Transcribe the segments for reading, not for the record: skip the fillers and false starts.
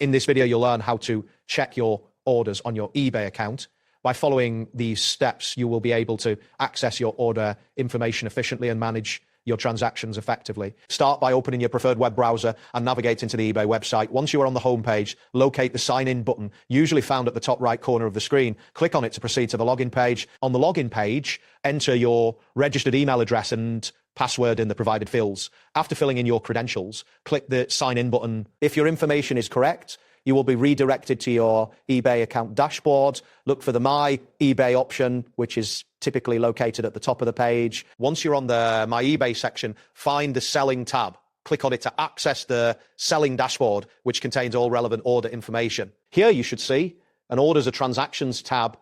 In this video, you'll learn how to check your orders on your eBay account. By following these steps, you will be able to access your order information efficiently and manage your transactions effectively. Start by opening your preferred web browser and navigate into the eBay website. Once you are on the home page, locate the sign in button, usually found at the top right corner of the screen. Click on it to proceed to the login page. On the login page, enter your registered email address and password in the provided fields. After filling in your credentials, click the sign in button. If your information is correct, you will be redirected to your eBay account dashboard. Look for the My eBay option, which is typically located at the top of the page. Once you're on the My eBay section, find the Selling tab. Click on it to access the Selling dashboard, which contains all relevant order information. Here you should see an Orders or Transactions tab.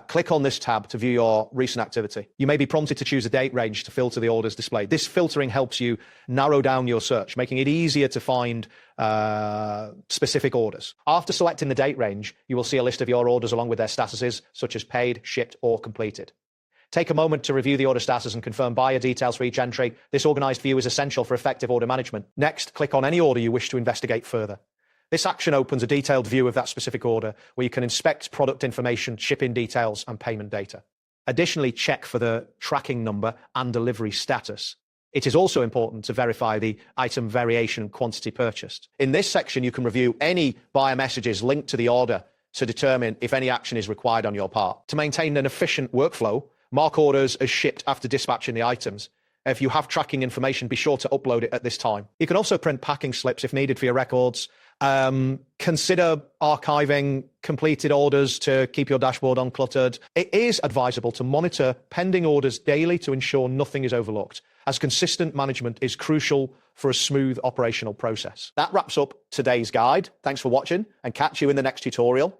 Click on this tab to view your recent activity. You may be prompted to choose a date range to filter the orders displayed. This filtering helps you narrow down your search, making it easier to find specific orders. After selecting the date range, you will see a list of your orders along with their statuses, such as paid, shipped, or completed. Take a moment to review the order status and confirm buyer details for each entry. This organized view is essential for effective order management. Next, click on any order you wish to investigate further. This action opens a detailed view of that specific order where you can inspect product information, shipping details, and payment data. Additionally, check for the tracking number and delivery status. It is also important to verify the item variation and quantity purchased. In this section, you can review any buyer messages linked to the order to determine if any action is required on your part. To maintain an efficient workflow, mark orders as shipped after dispatching the items. If you have tracking information, be sure to upload it at this time. You can also print packing slips if needed for your records. Consider archiving completed orders to keep your dashboard uncluttered. It is advisable to monitor pending orders daily to ensure nothing is overlooked, as consistent management is crucial for a smooth operational process. That wraps up today's guide. Thanks for watching, and catch you in the next tutorial.